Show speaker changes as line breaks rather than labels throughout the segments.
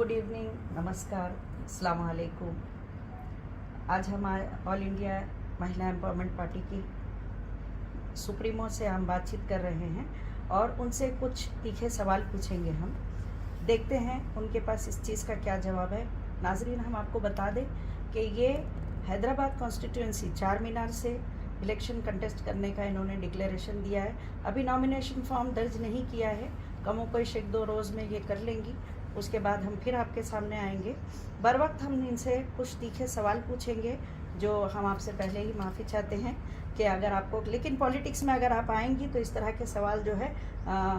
Good evening, नमस्कार, अस्सलाम वालेकुम। आज हम ऑल इंडिया महिला एम्पावरमेंट पार्टी की सुप्रीमो से हम बातचीत कर रहे हैं और उनसे कुछ तीखे सवाल पूछेंगे। हम देखते हैं उनके पास इस चीज़ का क्या जवाब है। नाजरीन, हम आपको बता दें कि ये हैदराबाद कॉन्स्टिट्यूंसी चार मीनार से इलेक्शन कंटेस्ट करने का इन्होंने डिक्लेरेशन दिया है। अभी नॉमिनेशन फॉर्म दर्ज नहीं किया है, कमों कोई एक दो रोज़ में ये कर लेंगी। उसके बाद हम फिर आपके सामने आएंगे। बर वक्त हम इनसे कुछ तीखे सवाल पूछेंगे जो हम आपसे पहले ही माफ़ी चाहते हैं कि अगर आपको, लेकिन पॉलिटिक्स में अगर आप आएंगी तो इस तरह के सवाल जो है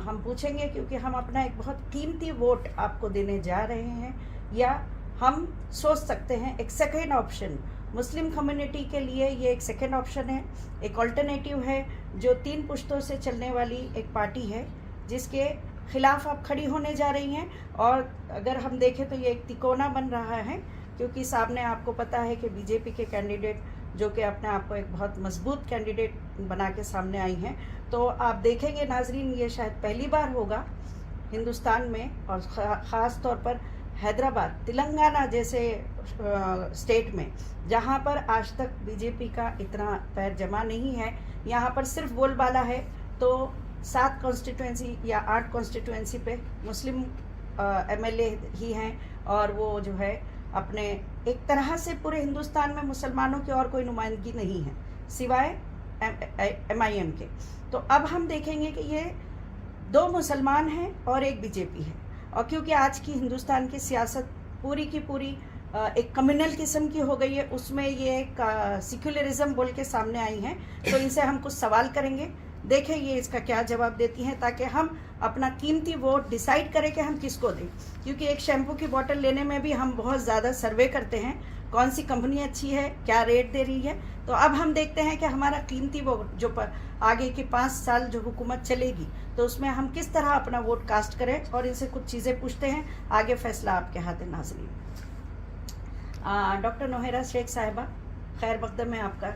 हम पूछेंगे, क्योंकि हम अपना एक बहुत कीमती वोट आपको देने जा रहे हैं। या हम सोच सकते हैं एक सेकेंड ऑप्शन, मुस्लिम कम्युनिटी के लिए ये एक सेकेंड ऑप्शन है, एक अल्टरनेटिव है जो 3 पुश्तों से चलने वाली एक पार्टी है जिसके खिलाफ आप खड़ी होने जा रही हैं। और अगर हम देखें तो ये एक तिकोना बन रहा है, क्योंकि सामने आपको पता है कि बीजेपी के कैंडिडेट जो कि अपने आप को एक बहुत मजबूत कैंडिडेट बना के सामने आई हैं। तो आप देखेंगे नाजरीन, ये शायद पहली बार होगा हिंदुस्तान में और ख़ास तौर पर हैदराबाद, तेलंगाना जैसे स्टेट में, जहाँ पर आज तक बीजेपी का इतना पैर जमा नहीं है। यहाँ पर सिर्फ बोलबाला है तो 7 कॉन्स्टिट्यूंसी या 8 कॉन्स्टिट्यूंसी पे मुस्लिम एमएलए ही हैं और वो जो है अपने एक तरह से पूरे हिंदुस्तान में मुसलमानों की और कोई नुमाइंदगी नहीं है सिवाय MIM के। तो अब हम देखेंगे कि ये 2 मुसलमान हैं और एक बीजेपी है। और क्योंकि आज की हिंदुस्तान की सियासत पूरी की पूरी एक कम्युनल किस्म की हो गई है, उसमें ये एक सेक्युलरिज्म बोल के सामने आई हैं। तो इनसे हम कुछ सवाल करेंगे, देखें ये इसका क्या जवाब देती हैं, ताकि हम अपना कीमती वोट डिसाइड करें कि हम किसको दें। क्योंकि एक शैम्पू की बोतल लेने में भी हम बहुत ज़्यादा सर्वे करते हैं, कौन सी कंपनी अच्छी है, क्या रेट दे रही है। तो अब हम देखते हैं कि हमारा कीमती वोट जो आगे की 5 साल जो हुकूमत चलेगी, तो उसमें हम किस तरह अपना वोट कास्ट करें। और इनसे कुछ चीज़ें पूछते हैं, आगे फैसला आपके हाथ है नाज़रीन। डॉक्टर नोहेरा शेख साहिबा, खैर मकदम है आपका,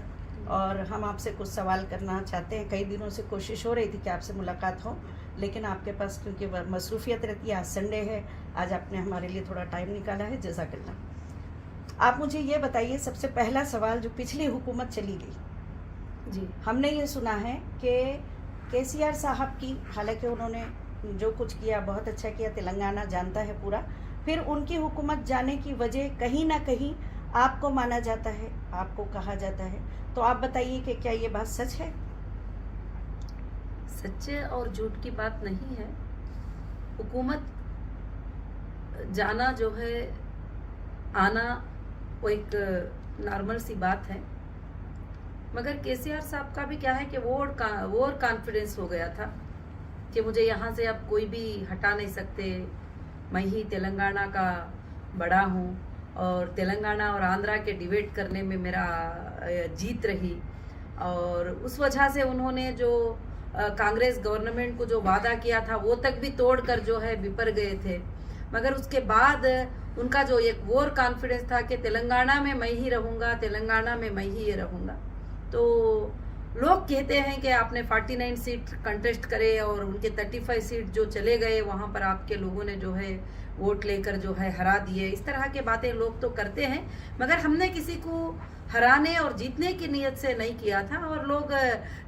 और हम आपसे कुछ सवाल करना चाहते हैं। कई दिनों से कोशिश हो रही थी कि आपसे मुलाकात हो, लेकिन आपके पास क्योंकि मसरूफियत रहती है, आज संडे है, आज आपने हमारे लिए थोड़ा टाइम निकाला है, जज़ाकल्लाह। आप मुझे ये बताइए, सबसे पहला सवाल, जो पिछली हुकूमत चली गई जी, हमने ये सुना है कि KCR साहब की, हालांकि उन्होंने जो कुछ किया बहुत अच्छा किया, तेलंगाना जानता है पूरा, फिर उनकी हुकूमत जाने की वजह कहीं ना कहीं आपको माना जाता है, आपको कहा जाता है। तो आप बताइए कि क्या ये बात सच है?
सच और झूठ की बात नहीं है। हुकूमत जाना जो है, आना वो एक नॉर्मल सी बात है। मगर KCR साहब का भी क्या है कि वो कॉन्फिडेंस हो गया था कि मुझे यहाँ से अब कोई भी हटा नहीं सकते, मैं ही तेलंगाना का बड़ा हूँ और तेलंगाना और आंध्रा के डिबेट करने में मेरा जीत रही। और उस वजह से उन्होंने जो कांग्रेस गवर्नमेंट को जो वादा किया था वो तक भी तोड़कर जो है बिपर गए थे। मगर उसके बाद उनका जो एक वोर कॉन्फिडेंस था कि तेलंगाना में मैं ही रहूँगा, तेलंगाना में मैं ही रहूँगा। तो लोग कहते हैं कि आपने 49 सीट कंटेस्ट करे और उनके 35 सीट जो चले गए, वहाँ पर आपके लोगों ने जो है वोट लेकर जो है हरा दिए। इस तरह के बातें लोग तो करते हैं, मगर हमने किसी को हराने और जीतने की नीयत से नहीं किया था। और लोग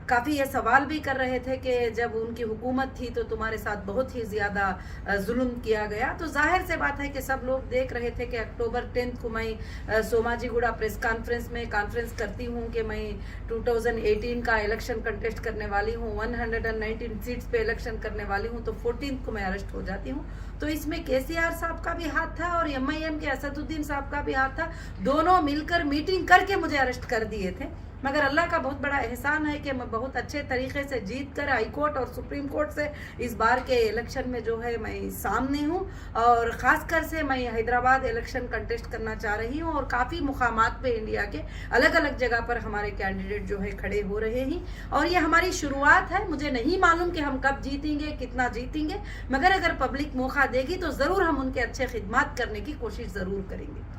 काफ़ी ये सवाल भी कर रहे थे कि जब उनकी हुकूमत थी तो तुम्हारे साथ बहुत ही ज़्यादा जुल्म किया गया। तो जाहिर से बात है कि सब लोग देख रहे थे कि अक्टूबर 10 को मैं सोमाजीगुड़ा प्रेस कॉन्फ्रेंस में कॉन्फ्रेंस करती हूँ कि मैं 2018 का इलेक्शन कंटेस्ट करने वाली हूँ, 119 सीट्स पे इलेक्शन करने वाली हूँ, तो 14 को मैं अरेस्ट हो जाती हूँ। तो इसमें KCR साहब का भी हाथ था और MIM के असदुद्दीन साहब का भी हाथ था। दोनों मिलकर मीटिंग करके मुझे अरेस्ट कर दिए थे। मगर अल्लाह का बहुत बड़ा एहसान है कि मैं बहुत अच्छे तरीके से जीत कर हाई कोर्ट और सुप्रीम कोर्ट से इस बार के इलेक्शन में जो है मैं सामने हूँ। और ख़ासकर से मैं हैदराबाद इलेक्शन कंटेस्ट करना चाह रही हूँ और काफ़ी मुकामात पे इंडिया के अलग अलग जगह पर हमारे कैंडिडेट जो है खड़े हो रहे हैं। और ये हमारी शुरुआत है, मुझे नहीं मालूम कि हम कब जीतेंगे, कितना जीतेंगे, मगर अगर पब्लिक मौका देगी तो ज़रूर हम उनके अच्छे खिदमत करने की कोशिश ज़रूर करेंगे।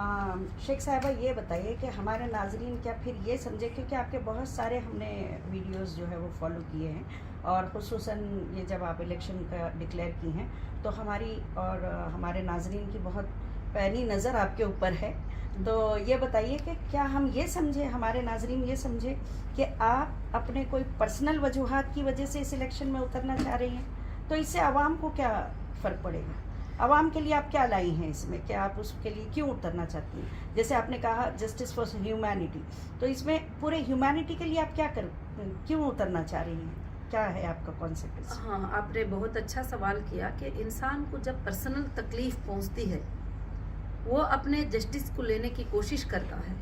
शेख साहिबा ये बताइए कि हमारे नाजरीन क्या फिर ये समझे, क्योंकि आपके बहुत सारे हमने वीडियोस जो है वो फॉलो किए हैं और ख़ुसूसन ये जब आप इलेक्शन का डिक्लेयर की हैं तो हमारी और हमारे नाजरीन की बहुत पैनी नज़र आपके ऊपर है। तो ये बताइए कि क्या हम ये समझे, हमारे नाजरीन ये समझे कि आप अपने कोई पर्सनल वजूहात की वजह से इस इलेक्शन में उतरना चाह रही हैं, तो इससे आवाम को क्या फ़र्क पड़ेगा? आवाम के लिए आप क्या लाई हैं इसमें, क्या आप उसके लिए क्यों उतरना चाहती हैं? जैसे आपने कहा जस्टिस फॉर ह्यूमैनिटी, तो इसमें पूरे ह्यूमैनिटी के लिए आप क्यों उतरना चाह रही हैं? क्या है आपका कॉन्सेप्ट?
हाँ, आपने बहुत अच्छा सवाल किया कि इंसान को जब पर्सनल तकलीफ पहुंचती है वो अपने जस्टिस को लेने की कोशिश करता है,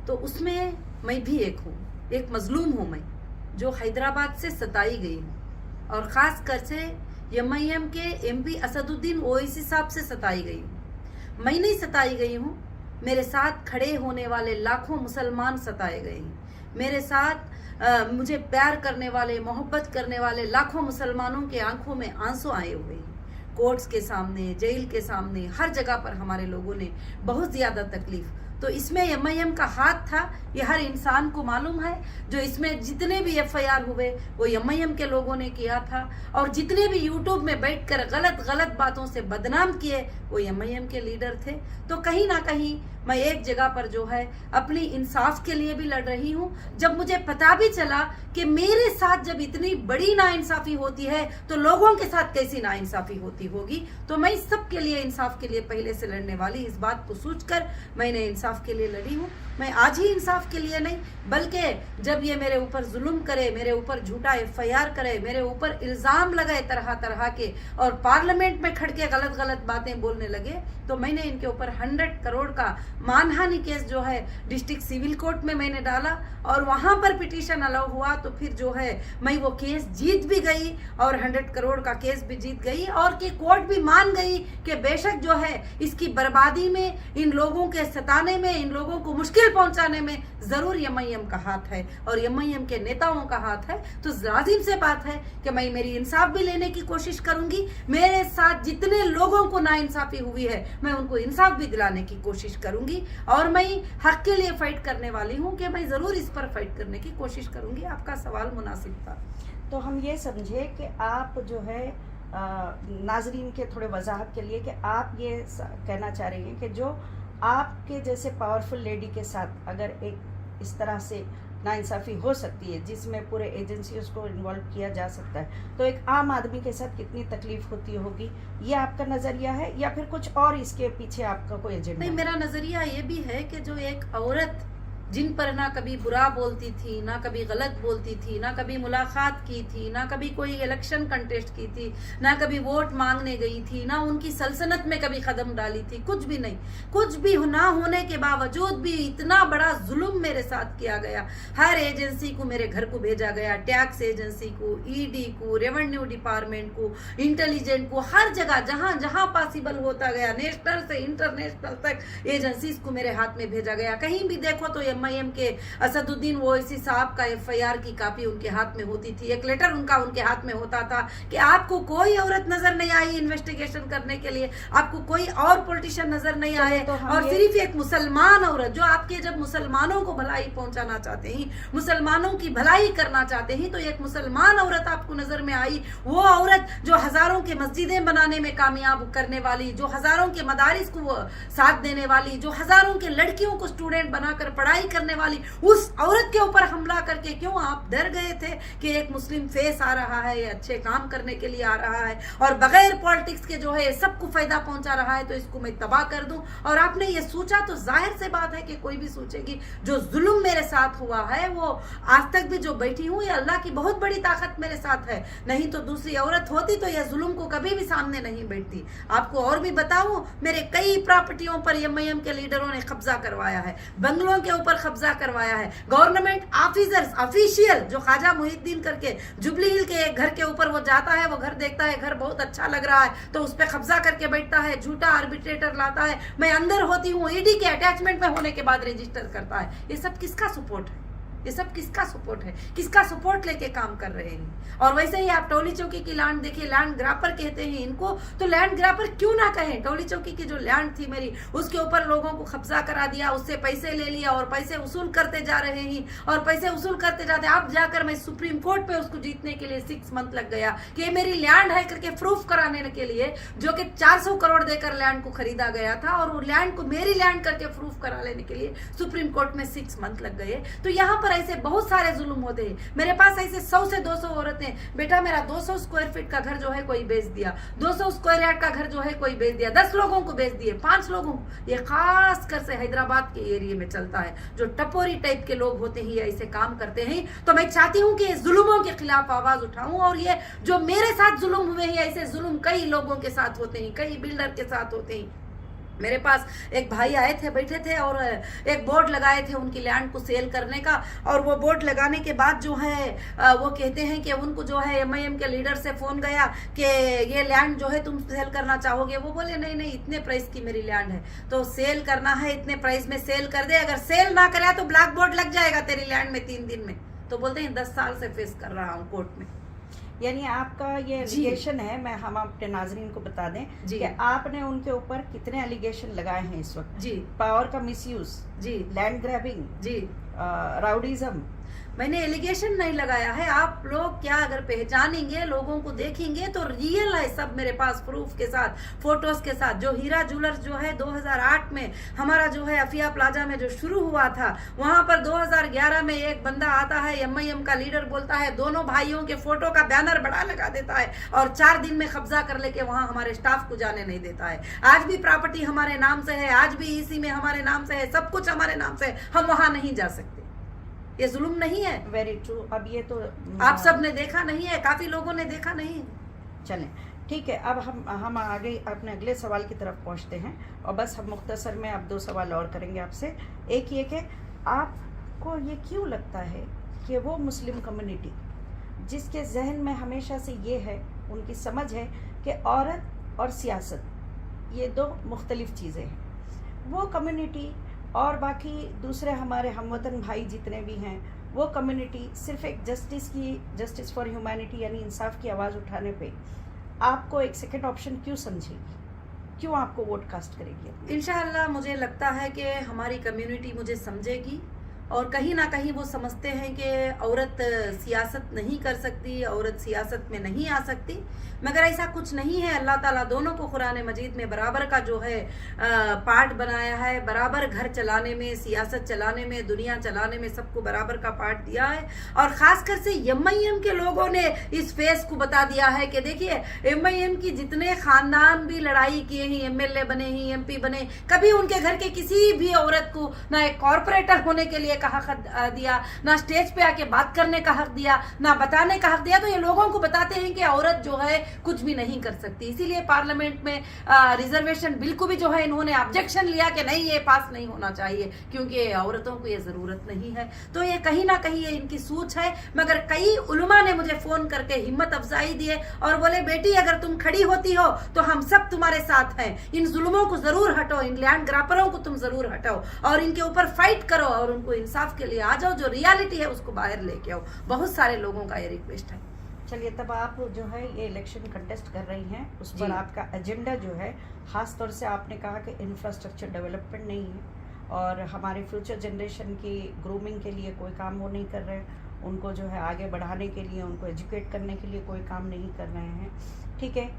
तो उसमें मैं भी एक हूँ, एक मजलूम हूँ मैं, जो हैदराबाद से सताई गई हूँ और ख़ास कर से MIM के MP असदुद्दीन ओवैसी साहब से सताई गई हूँ। मैं नहीं सताई गई हूँ, मेरे साथ खड़े होने वाले लाखों मुसलमान सताए गए हैं। मेरे साथ मुझे प्यार करने वाले, मोहब्बत करने वाले लाखों मुसलमानों के आंखों में आंसू आए हुए हैं। कोर्ट्स के सामने, जेल के सामने, हर जगह पर हमारे लोगों ने बहुत ज़्यादा तकलीफ। तो इसमें MIM का हाथ था, ये हर इंसान को मालूम है। जो इसमें जितने भी FIR हुए वो MIM के लोगों ने किया था, और जितने भी YouTube में बैठकर गलत बातों से बदनाम किए वो MIM के लीडर थे। तो कहीं ना कहीं मैं एक जगह पर जो है अपनी इंसाफ के लिए भी लड़ रही हूँ। जब मुझे पता भी चला कि मेरे साथ जब इतनी बड़ी नाइंसाफ़ी होती है तो लोगों के साथ कैसी नाइंसाफ़ी होती होगी, तो मैं सबके लिए इंसाफ के लिए पहले से लड़ने वाली। इस बात को सोचकर मैंने इंसाफ के लिए लड़ी हूँ। मैं आज ही इंसाफ के लिए नहीं, बल्कि जब ये मेरे ऊपर जुल्म करे, मेरे ऊपर झूठा FIR करे, मेरे ऊपर इल्ज़ाम लगाए तरह तरह के, और पार्लियामेंट में खड़ के गलत बातें बोलने लगे, तो मैंने इनके ऊपर 100 करोड़ का मानहानि केस जो है डिस्ट्रिक्ट सिविल कोर्ट में मैंने डाला, और वहां पर पिटीशन अलाउ हुआ। तो फिर जो है मैं वो केस जीत भी गई और 100 करोड़ का केस भी जीत गई, और कि कोर्ट भी मान गई कि बेशक जो है इसकी बर्बादी में, इन लोगों के सताने में, इन लोगों को मुश्किल पहुंचाने में जरूर MIM का हाथ है और MIM के नेताओं का हाथ है। तो लाजिम से बात है कि मैं मेरी इंसाफ भी लेने की कोशिश करूंगी। मेरे साथ जितने लोगों को नाइंसाफी हुई है मैं उनको इंसाफ भी दिलाने की कोशिश करूंगी, और मैं हक के लिए फाइट करने वाली हूं कि मैं जरूर इस पर फाइट करने की कोशिश करूंगी। आपका सवाल मुनासिब था।
तो हम ये समझे कि आप जो है नाजरीन के थोड़े वजाहत के लिए कि आप ये कहना चाह रही हैं कि जो आपके जैसे पावरफुल लेडी के साथ अगर एक इस तरह से नाइंसाफ़ी हो सकती है जिसमें पूरे एजेंसीज को इन्वॉल्व किया जा सकता है, तो एक आम आदमी के साथ कितनी तकलीफ होती होगी, ये आपका नज़रिया है या फिर कुछ और इसके पीछे आपका कोई एजेंडा?
नहीं, मेरा नज़रिया ये भी है कि जो एक औरत जिन पर ना कभी बुरा बोलती थी, ना कभी गलत बोलती थी, ना कभी मुलाकात की थी, ना कभी कोई इलेक्शन कंटेस्ट की थी, ना कभी वोट मांगने गई थी, ना उनकी सल्तनत में कभी कदम डाली थी, कुछ भी नहीं। कुछ भी ना होने के बावजूद भी इतना बड़ा जुल्म मेरे साथ किया गया। हर एजेंसी को मेरे घर को भेजा गया, टैक्स एजेंसी को, ED को, रेवेन्यू डिपार्टमेंट को, इंटेलिजेंट को, हर जगह जहां जहां पॉसिबल होता गया, नेशनल से इंटरनेशनल तक एजेंसीज को मेरे हाथ में भेजा गया। कहीं भी देखो तो MIM के असदुद्दीन ओवैसी साहब का FIR की कॉपी उनके हाथ में होती थी, एक लेटर उनके हाथ में होता था कि आपको कोई औरत नजर नहीं आई इन्वेस्टिगेशन करने के लिए, आपको कोई और पॉलिटिशियन नजर नहीं आए,
तो
और सिर्फ एक मुसलमान औरत जो आपके जब मुसलमानों को भलाई पहुंचाना चाहते हैं, मुसलमानों की भलाई करना चाहते हैं, तो एक मुसलमान औरत आपको नजर में आई। वो औरत जो हजारों के मस्जिदें बनाने में कामयाब करने वाली, जो हजारों के मदारिस को साथ देने वाली, जो हजारों के लड़कियों को स्टूडेंट बनाकर पढ़ाई करने वाली, उस औरत के ऊपर हमला करके क्यों आप डर गए थे कि एक मुस्लिम फेस आ रहा है, ये अच्छे काम करने के लिए आ रहा है और बगैर पॉलिटिक्स के जो है सबको फायदा पहुंचा रहा है, तो इसको मैं तबाह कर दूं। और आपने ये सोचा तो जाहिर से बात है कि कोई भी सोचेगी। जो जुल्म मेरे साथ हुआ है वो आज तक भी जो बैठी हूं, ये अल्लाह की बहुत बड़ी ताकत मेरे साथ है, नहीं तो दूसरी औरत होती तो यह जुल्म को कभी भी सामने नहीं बैठती। आपको और भी बताऊं, मेरे कई प्रॉपर्टियों पर MIM के लीडरों ने कब्जा करवाया है, बंगलों के ऊपर कब्जा करवाया है। गवर्नमेंट ऑफिसर्स ऑफिशियल जो ख्वाजा मुहिद्दीन करके जुबली हिल के एक घर के ऊपर वो जाता है, वो घर देखता है, घर बहुत अच्छा लग रहा है तो उस पर कब्जा करके बैठता है, झूठा आर्बिट्रेटर लाता है। मैं अंदर होती हूँ, ED के अटैचमेंट में होने के बाद रजिस्टर करता है। ये सब किसका सपोर्ट है? ये सब किसका सपोर्ट है, किसका सपोर्ट लेके काम कर रहे हैं। और वैसे ही आप टोली चौकी की लैंड देखिए, लैंड ग्रापर कहते हैं इनको, तो लैंड ग्रापर क्यों ना कहें। टोली चौकी की जो लैंड थी मेरी, उसके ऊपर लोगों को कब्जा करा दिया, उससे पैसे ले लिया और पैसे वसूल करते जा रहे हैं और पैसे वसूल करते जाते। अब जाकर मैं सुप्रीम कोर्ट पे उसको जीतने के लिए 6 मंथ लग गया कि ये मेरी लैंड है करके प्रूफ कराने के लिए, जो कि 400 करोड़ देकर लैंड को खरीदा गया था, और वो लैंड को मेरी लैंड करके प्रूफ करा लेने के लिए सुप्रीम कोर्ट में 6 मंथ लग गए। तो यहाँ पर ऐसे बहुत सारे जुल्म होते हैं। मेरे पास ऐसे 100 से 200 औरतें, बेटा मेरा 200 स्क्वायर फीट का घर जो है कोई बेच दिया, 200 स्क्वायर यार्ड का घर जो है कोई बेच दिया, 10 लोगों को बेच दिए, 5 लोगों को। ये खास कर से हैदराबाद के एरिया में चलता है। जो टपोरी टाइप के लोग होते हैं, ऐसे काम करते हैं। तो मैं चाहती हूँ कि जुल्मों के खिलाफ आवाज उठाऊं, और ये जो मेरे साथ जुल्म हुए हैं, ऐसे जुल्म कई लोगों के साथ होते हैं, कई बिल्डर के साथ होते हैं। मेरे पास एक भाई आए थे, बैठे थे और एक बोर्ड लगाए थे उनकी लैंड को सेल करने का। और वो बोर्ड लगाने के बाद जो है वो कहते हैं कि उनको जो है MIM के लीडर से फोन गया कि ये लैंड जो है तुम सेल करना चाहोगे। वो बोले नहीं नहीं, इतने प्राइस की मेरी लैंड है, तो सेल करना है, इतने प्राइस में सेल कर दे, अगर सेल ना करे तो ब्लैक बोर्ड लग जाएगा तेरी लैंड में 3 दिन में। तो बोलते हैं 10 साल से फेस कर रहा हूँ कोर्ट में।
यानी आपका ये एलिगेशन है, मैं हम अपने नाजरीन को बता दें कि आपने उनके ऊपर कितने एलिगेशन लगाए हैं इस वक्त।
जी,
पावर का मिसयूज,
जी,
लैंड ग्रैबिंग,
जी,
राउडीज्म।
मैंने एलिगेशन नहीं लगाया है। आप लोग क्या अगर पहचानेंगे, लोगों को देखेंगे तो रियल है सब मेरे पास प्रूफ के साथ, फोटोज के साथ। जो हीरा ज्वेलर्स जो है 2008 में हमारा जो है अफिया प्लाजा में जो शुरू हुआ था, वहां पर 2011 में एक बंदा आता है, MIM का लीडर, बोलता है दोनों भाइयों के फोटो का बैनर बड़ा लगा देता है और 4 दिन में कब्जा कर लेके वहां हमारे स्टाफ को जाने नहीं देता है। आज भी प्रॉपर्टी हमारे नाम से है, आज भी EC में हमारे नाम से है, सब कुछ हमारे नाम से है, हम वहां नहीं जा सकते। ये जुल्म नहीं है?
Very true. अब ये तो
आप सब ने देखा नहीं है, काफी लोगों ने देखा नहीं है।
चलें, ठीक है। अब हम आगे अपने अगले सवाल की तरफ पहुंचते हैं, और बस हम मुख्तसर में अब 2 सवाल और करेंगे आपसे। एक ये कि आपको ये क्यों लगता है कि वो मुस्लिम कम्युनिटी जिसके जहन में हमेशा से ये है, उनकी समझ है कि औरत और सियासत ये 2 मुख्तलिफ चीज़ें हैं, वो कम्युनिटी और बाकी दूसरे हमारे हमवतन भाई जितने भी हैं, वो कम्युनिटी सिर्फ एक जस्टिस फॉर ह्यूमैनिटी यानी इंसाफ की आवाज़ उठाने पे आपको एक सेकंड ऑप्शन क्यों समझेगी, क्यों आपको वोट कास्ट करेगी?
इंशाअल्लाह मुझे लगता है कि हमारी कम्युनिटी मुझे समझेगी, और कहीं ना कहीं वो समझते हैं कि औरत सियासत नहीं कर सकती, औरत सियासत में नहीं आ सकती, मगर ऐसा कुछ नहीं है। अल्लाह ताला दोनों को कुरान मजीद में बराबर का जो है पार्ट बनाया है, बराबर घर चलाने में, सियासत चलाने में, दुनिया चलाने में, सबको बराबर का पार्ट दिया है। और खासकर से MIM के लोगों ने इस फेस को बता दिया है कि देखिए MIM की जितने खानदान भी लड़ाई किए हैं, MLA बने हैं, MP बने, कभी उनके घर के किसी भी औरत को ना एक कॉर्पोरेटर होने के लिए का हक दिया, ना स्टेज पे आके बात करने का हक दिया, ना बताने का हक दिया। तो ये लोगों को बताते हैं कि औरत जो है कुछ भी नहीं कर सकती। इसीलिए पार्लियामेंट में रिजर्वेशन बिल को भी जो है इन्होंने ऑब्जेक्शन लिया कि नहीं, ये पास नहीं होना चाहिए, क्योंकि औरतों को ये जरूरत नहीं है। तो ये कहीं ना कहीं ये इनकी सोच है। मगर कई उलमा ने मुझे फोन करके हिम्मत अफजाई दिए और बोले बेटी अगर तुम खड़ी होती हो तो हम सब तुम्हारे साथ हैं, इन जुल्मों को जरूर हटाओ, इन लैंड ग्रापरों को तुम जरूर हटाओ और इनके ऊपर फाइट करो और उनको इंसाफ के लिए आ जाओ, जो रियलिटी है उसको बाहर लेके आओ। बहुत सारे लोगों का ये रिक्वेस्ट है।
चलिए, तब आप जो है ये इलेक्शन कंटेस्ट कर रही हैं, उस पर आपका एजेंडा जो है, खास तौर से आपने कहा कि इंफ्रास्ट्रक्चर डेवलपमेंट नहीं है और हमारे फ्यूचर जनरेशन की ग्रूमिंग के लिए कोई काम वो नहीं कर रहे हैं, उनको जो है आगे बढ़ाने के लिए, उनको एजुकेट करने के लिए कोई काम नहीं कर रहे हैं। ठीक है,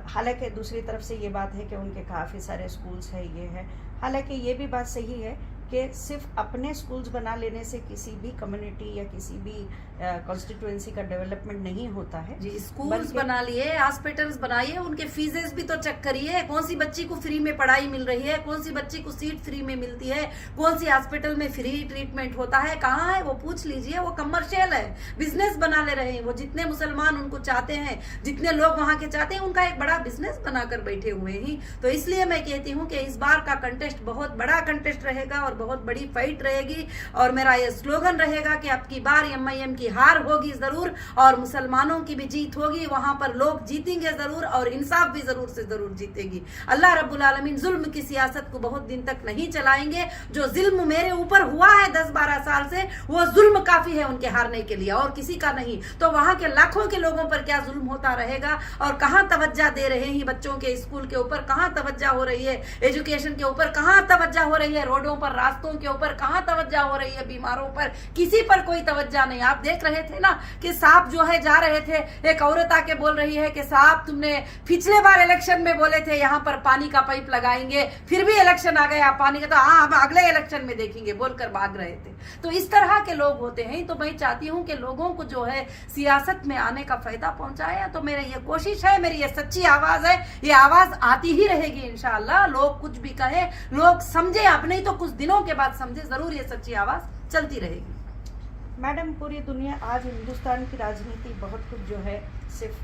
हालांकि दूसरी तरफ से ये बात है कि उनके काफ़ी सारे स्कूल्स है, ये है। हालांकि ये भी बात सही है कि सिर्फ अपने स्कूल्स बना लेने से किसी भी कम्युनिटी या किसी भी कॉन्स्टिट्यूएंसी का डेवलपमेंट नहीं होता है।
जी, स्कूल्स बना लिए, हॉस्पिटल्स बनाइए, उनके फीसेस भी तो चेक करिए, कौन सी बच्ची को फ्री में पढ़ाई मिल रही है, कौन सी बच्ची को सीट फ्री में मिलती है, कौन सी हॉस्पिटल में फ्री ट्रीटमेंट होता है, कहाँ है वो पूछ लीजिए। वो कमर्शियल है, बिजनेस बना ले रहे हैं वो। जितने मुसलमान उनको चाहते हैं, जितने लोग वहाँ के चाहते हैं, उनका एक बड़ा बिजनेस बनाकर बैठे हुए हैं। तो इसलिए मैं कहती हूँ कि इस बार का कंटेस्ट बहुत बड़ा कंटेस्ट रहेगा और बहुत बड़ी फाइट रहेगी और मेरा ये स्लोगन रहेगा कि अब की बार MIM की हार होगी जरूर और मुसलमानों की भी जीत होगी। वहां पर लोग जीतेंगे जरूर और इंसाफ भी जरूर से जरूर जीतेगी। अल्लाह रब्बुल आलमीन जुल्म की सियासत को बहुत दिन तक नहीं चलाएंगे। जो जुल्म मेरे ऊपर हुआ है 10-12 साल से, वो जुल्म काफी है उनके हारने के लिए और किसी का नहीं। तो वहां के लाखों के लोगों पर क्या जुल्म होता रहेगा और कहां तवज्जो दे रहे हैं बच्चों के स्कूल के ऊपर, कहां तवज्जो हो रही है एजुकेशन के ऊपर, कहां तवज्जो हो रही है रोडों पर रास्तों के ऊपर, कहां तवज्जो हो रही है बीमारों पर, किसी पर कोई तवज्जो नहीं। आप देख रहे थे ना कि साहब जो है जा रहे थे, एक औरत आके बोल रही है कि साहब तुमने पिछले बार इलेक्शन में बोले थे यहाँ पर पानी का पाइप लगाएंगे, फिर भी इलेक्शन आ गया पानी का, तो हाँ हम अगले इलेक्शन में देखेंगे बोलकर भाग रहे थे। तो इस तरह के लोग होते हैं। तो मैं चाहती हूँ कि लोगों को जो है सियासत में आने का फायदा पहुंचाए। तो मेरी ये कोशिश है, मेरी ये सच्ची आवाज है, ये आवाज आती ही रहेगी इंशाअल्लाह। लोग कुछ भी कहे, लोग समझे, अब नहीं तो कुछ दिनों के बाद समझे, जरूर ये सच्ची आवाज चलती रहेगी।
मैडम, पूरी दुनिया आज हिंदुस्तान की राजनीति बहुत कुछ जो है सिर्फ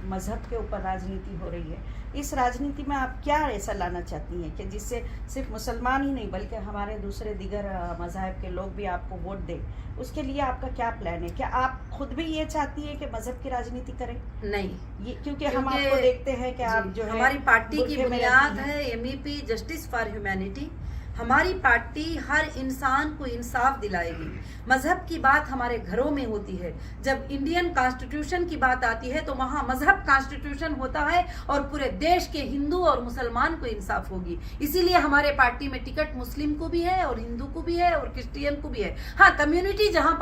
मजहब के ऊपर राजनीति हो रही है। इस राजनीति में आप क्या ऐसा लाना चाहती हैं कि जिससे सिर्फ मुसलमान ही नहीं बल्कि हमारे दूसरे दिगर मज़ाहब के लोग भी आपको वोट दें? उसके लिए आपका क्या प्लान है? क्या आप खुद भी ये चाहती है कि मजहब की राजनीति करें?
नहीं,
ये क्योंकि हम आपको देखते हैं कि आप जो है,
हमारी पार्टी की बुनियाद है MEP जस्टिस फॉर ह्यूमैनिटी। हमारी पार्टी हर इंसान को इंसाफ दिलाएगी। मजहब की बात हमारे घरों में होती है। जब इंडियन कॉन्स्टिट्यूशन की बात आती है तो वहाँ मजहब कॉन्स्टिट्यूशन होता है और पूरे देश के हिंदू और मुसलमान को इंसाफ होगी। इसीलिए हमारे पार्टी में टिकट मुस्लिम को भी है और हिंदू को भी है और क्रिश्चियन को भी है। हाँ, कम्युनिटी जहाँ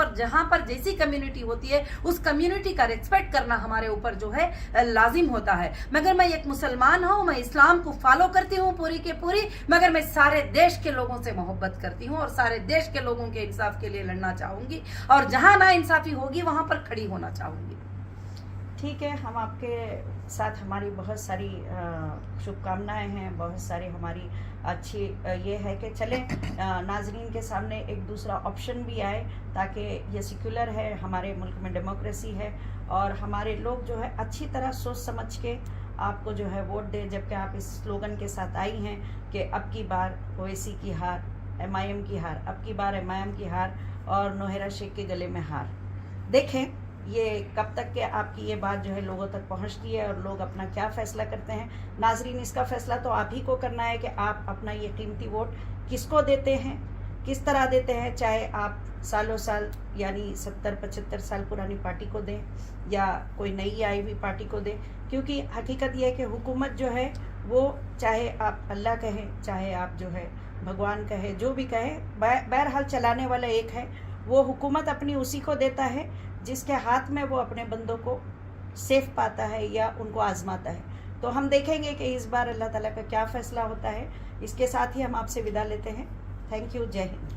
पर जैसी कम्युनिटी होती है उस कम्युनिटी का रिस्पेक्ट करना हमारे ऊपर जो है लाजिम होता है। मगर मैं एक मुसलमान हूँ, मैं इस्लाम को फॉलो करती हूँ पूरी के पूरी, मगर मैं सारे देश के लोगों से मोहब्बत करती हूँ और सारे देश के लोगों के इंसाफ के लिए लड़ना चाहूंगी और जहां ना इंसाफी होगी वहां पर खड़ी होना चाहूंगी।
ठीक है, हम आपके साथ, हमारी बहुत सारी शुभकामनाएं हैं, बहुत सारी हमारी अच्छी ये है कि चले नाजरीन के सामने एक दूसरा ऑप्शन भी आए ताकि ये सेक्युलर है, हमारे मुल्क में डेमोक्रेसी है और हमारे लोग जो है अच्छी तरह सोच समझ के आपको जो है वोट दे। जबकि आप इस स्लोगन के साथ आई हैं कि अब की बार ओवैसी की हार, MIM की हार, अब की बार MIM की हार और नौहरा शेख के गले में हार। देखें ये कब तक के आपकी ये बात जो है लोगों तक पहुंचती है और लोग अपना क्या फ़ैसला करते हैं। नाजरीन, इसका फ़ैसला तो आप ही को करना है कि आप अपना ये कीमती वोट किसको देते हैं, किस तरह देते हैं। चाहे आप सालों साल यानी 70-75 साल पुरानी पार्टी को दें या कोई नई आई हुई पार्टी को दें, क्योंकि हकीकत यह है कि हुकूमत जो है वो चाहे आप अल्लाह कहें, चाहे आप जो है भगवान कहे, जो भी कहे, बहरहाल चलाने वाला एक है। वो हुकूमत अपनी उसी को देता है जिसके हाथ में वो अपने बंदों को सेफ पाता है या उनको आजमाता है। तो हम देखेंगे कि इस बार अल्लाह ताला का क्या फ़ैसला होता है। इसके साथ ही हम आपसे विदा लेते हैं। Thank you. जय हिंद।